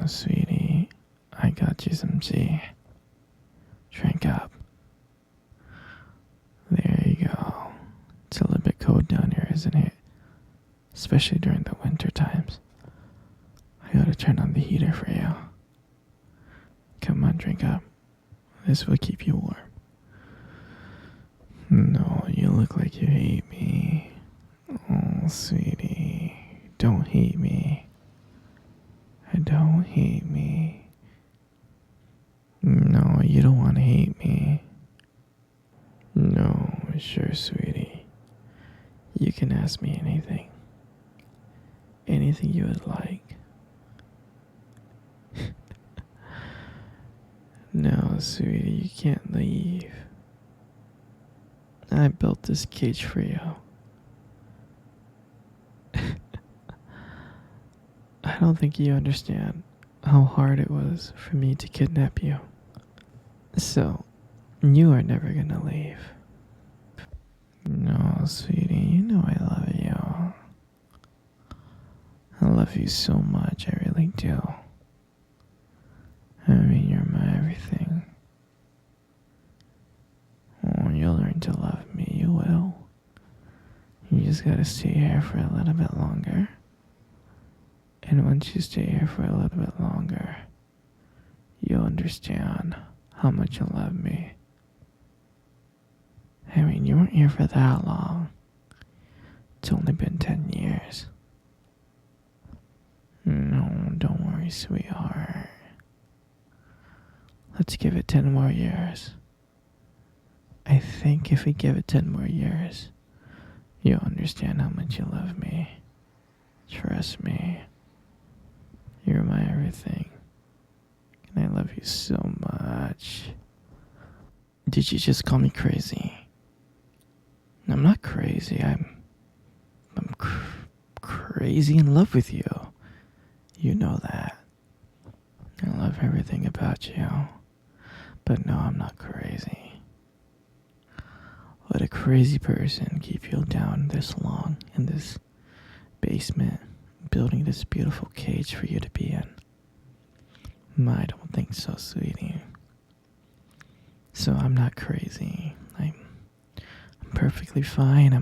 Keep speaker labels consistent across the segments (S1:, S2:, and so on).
S1: sweetie, I got you some tea. Drink up. There you go. It's a little bit cold down here, isn't it? Especially during the winter times. I gotta turn on the heater for you. Come on, drink up. This will keep you warm. No, you look like you hate me. Oh, sweetie, don't hate me. Don't hate me. No, you don't want to hate me. No, sure, sweetie. You can ask me anything. Anything you would like. No, sweetie, you can't leave. I built this cage for you. I don't think you understand how hard it was for me to kidnap you. So, you are never gonna leave. No, sweetie, you know I love you. I love you so much, I really do. I mean, you're my everything. Oh, you'll learn to love me, you will. You just gotta stay here for a little bit longer. And once you stay here for a little bit longer, you'll understand how much you love me. I mean, you weren't here for that long. It's only been 10 years. No, don't worry, sweetheart. Let's give it 10 more years. I think if we give it 10 more years, you'll understand how much you love me. Trust me. You're my everything. And I love you so much. Did you just call me crazy? I'm not crazy. I'm crazy in love with you. You know that. I love everything about you. But no, I'm not crazy. Would a crazy person keep you down this long in this basement, building this beautiful cage for you to be in? I don't think so, sweetie. So I'm not crazy. I'm perfectly fine.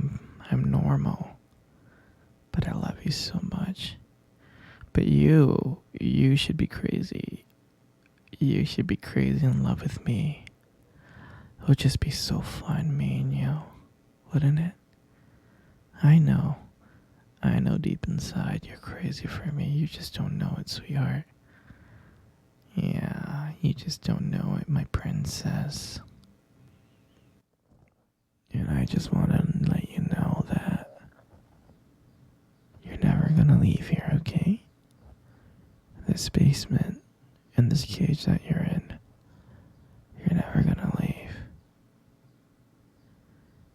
S1: I'm normal. But I love you so much. But you should be crazy. You should be crazy in love with me. It would just be so fun, me and you, wouldn't it? I know deep inside you're crazy for me. You just don't know it, sweetheart. Yeah, you just don't know it, my princess. And I just want to let you know that you're never gonna leave here, okay? This basement and this cage that you're in, you're never gonna leave.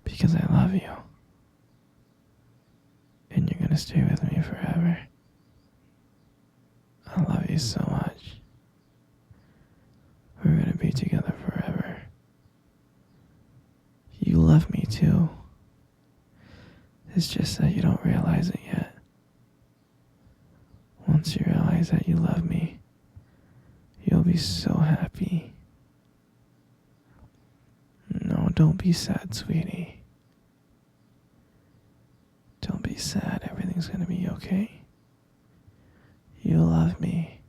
S1: Because I love you. And you're gonna stay with me forever. I love you so much. We're gonna be together forever. You love me too. It's just that you don't realize it yet. Once you realize that you love me, you'll be so happy. No, don't be sad, sweetie. Don't be sad. Everything's gonna be okay. You love me,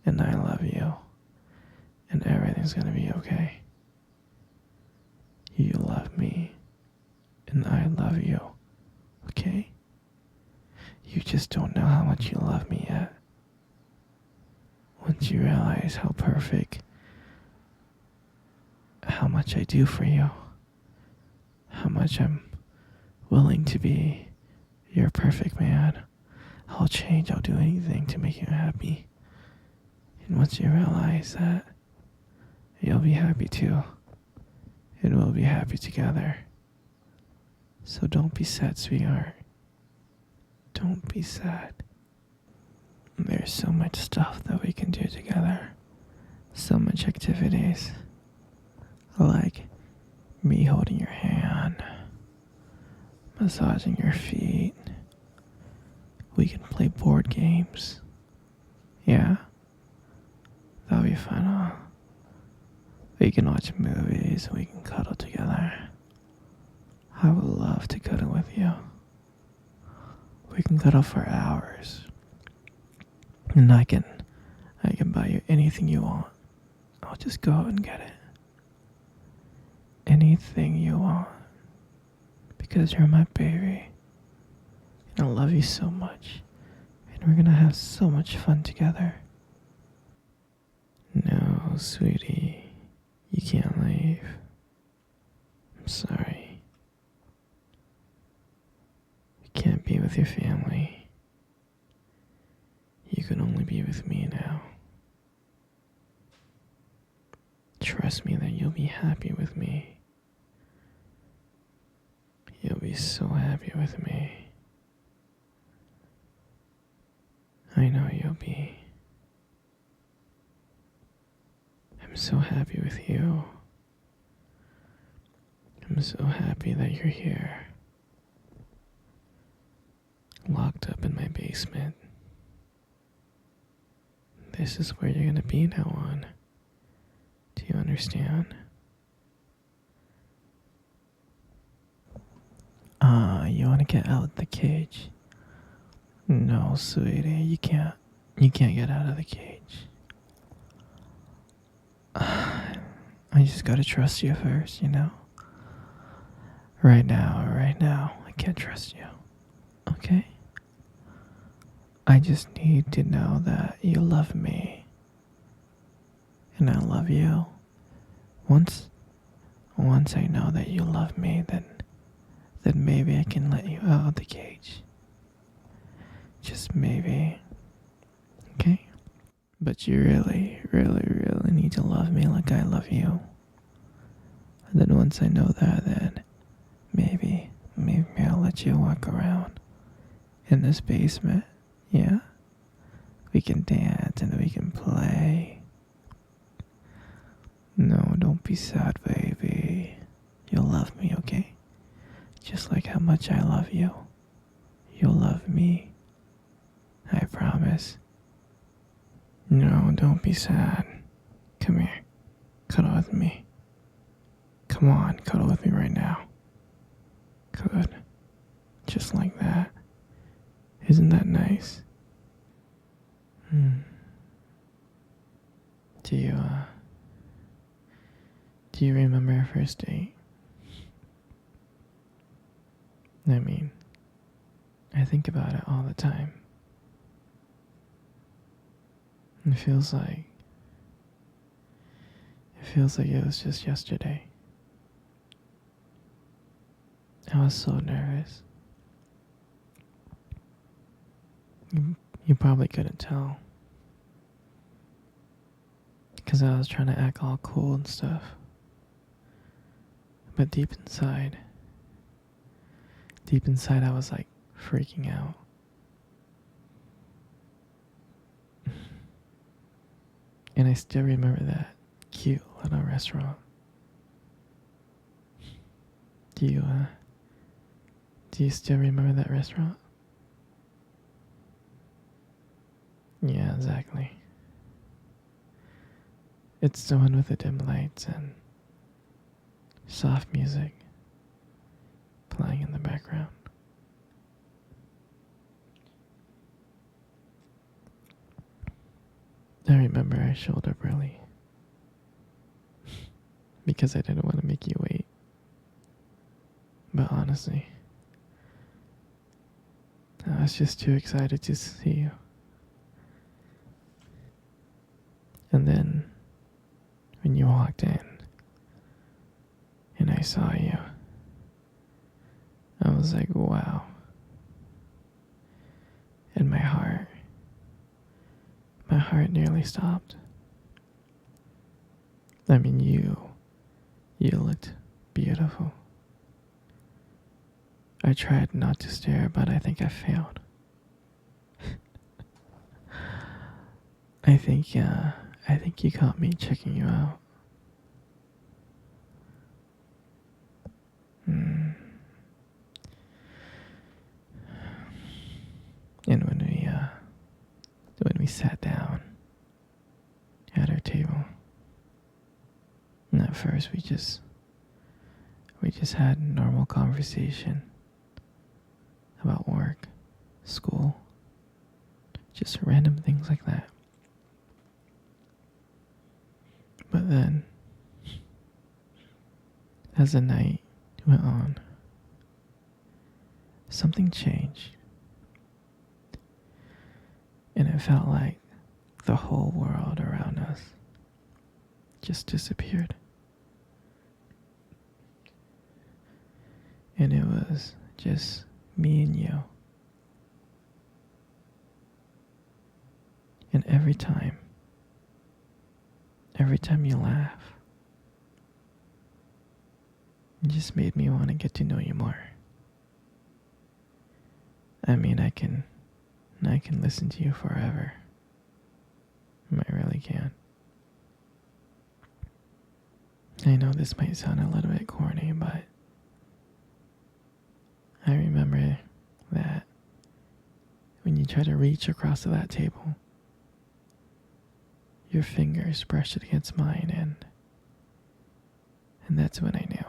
S1: and I love you, and everything's gonna be okay. You love me, and I love you, okay? You just don't know how much you love me yet. Once you realize how perfect, how much I do for you, how much I'm willing to be your perfect man, I'll change, I'll do anything to make you happy. And once you realize that, you'll be happy too. And we'll be happy together. So don't be sad, sweetheart. Don't be sad. There's so much stuff that we can do together. So much activities. Like me holding your hand, massaging your feet. We can play board games. Yeah, fun, huh? We can watch movies, we can cuddle together. I would love to cuddle with you. We can cuddle for hours. And I can buy you anything you want. I'll just go out and get it. Anything you want. Because you're my baby. And I love you so much. And we're gonna have so much fun together. No, sweetie. You can't leave. I'm sorry. You can't be with your family. You can only be with me now. Trust me that you'll be happy with me. You'll be so happy with me. I know you'll be. I'm so happy with you. I'm so happy that you're here. Locked up in my basement. This is where you're gonna be now on. Do you understand? You wanna get out of the cage? No, sweetie, you can't. You can't get out of the cage. I just gotta trust you first, you know? Right now, I can't trust you. Okay? I just need to know that you love me. And I love you. Once I know that you love me, then maybe I can let you out of the cage. Just maybe. Okay? But you really, really, really need to love me like I love you. And then once I know that, then maybe I'll let you walk around in this basement. Yeah? We can dance and we can play. No, don't be sad, baby. You'll love me, okay? Just like how much I love you. You'll love me. I promise. No, don't be sad. Come here. Cuddle with me. Come on, cuddle with me right now. Good. Just like that. Isn't that nice? Do you remember our first date? I mean, I think about it all the time. It feels like it was just yesterday. I was so nervous. You probably couldn't tell. Because I was trying to act all cool and stuff. But deep inside I was like freaking out. And I still remember that cute little restaurant. Do you still remember that restaurant? Yeah, exactly. It's the one with the dim lights and soft music playing in the background. I remember I showed up early because I didn't want to make you wait. But honestly, I was just too excited to see you. And then, when you walked in, and I saw you, I was like, wow. And my heart nearly stopped. I mean, you looked beautiful. I tried not to stare, but I think I failed. I think you caught me checking you out. And when we sat down at our table, first we just had normal conversation about work, school, just random things like that. But then, as the night went on, something changed. And it felt like the whole world around us just disappeared. And it was just me and you. And every time you laugh, it just made me want to get to know you more. I mean, I can listen to you forever. I really can. I know this might sound a little bit corny, but I remember that when you try to reach across to that table, your fingers brushed it against mine, and that's when I knew.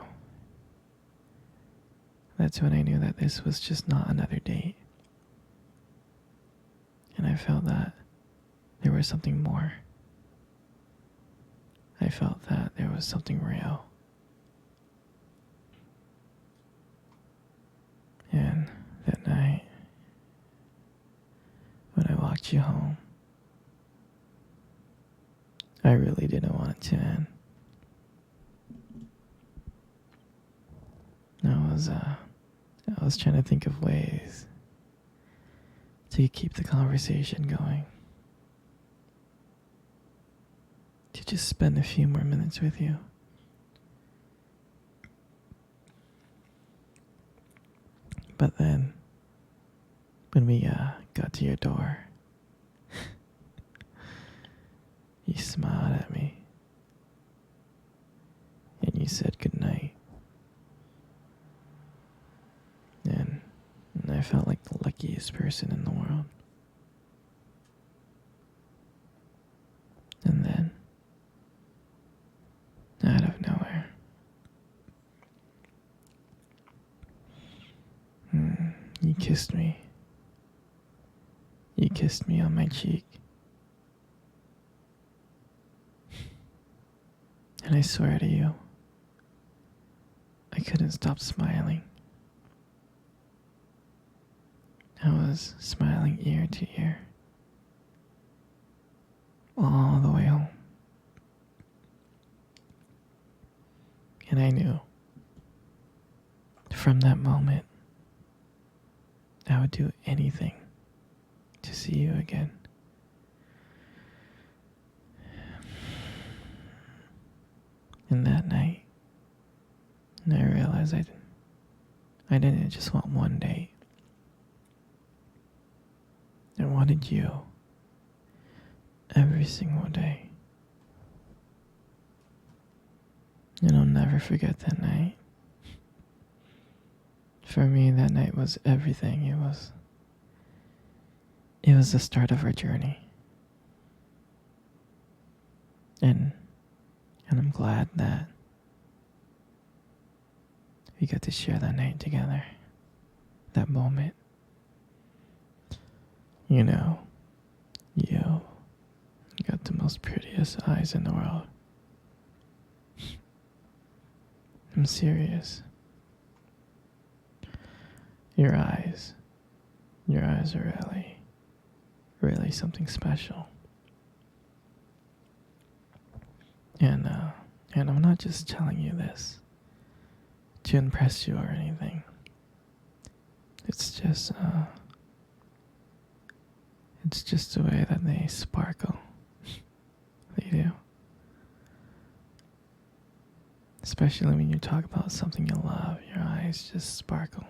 S1: That's when I knew that this was just not another date. And I felt that there was something more. I felt that there was something real. And that night, when I walked you home, I really didn't want it to end. I was trying to think of ways to keep the conversation going. To just spend a few more minutes with you. But then, when we got to your door, you smiled at me. And you said goodnight. And I felt like the luckiest person in the world. And then, out of nowhere, you kissed me. You kissed me on my cheek. And I swear to you, I couldn't stop smiling. I was smiling ear to ear, all the way home. And I knew, from that moment, I would do anything to see you again. And that night, I realized I didn't just want one date. I wanted you every single day. And I'll never forget that night. For me, that night was everything. It was the start of our journey. And I'm glad that we got to share that night together. That moment. You know, you got the most prettiest eyes in the world. I'm serious. Your eyes are really something special. And I'm not just telling you this to impress you or anything. It's just the way that they sparkle. They do. Especially when you talk about something you love, your eyes just sparkle.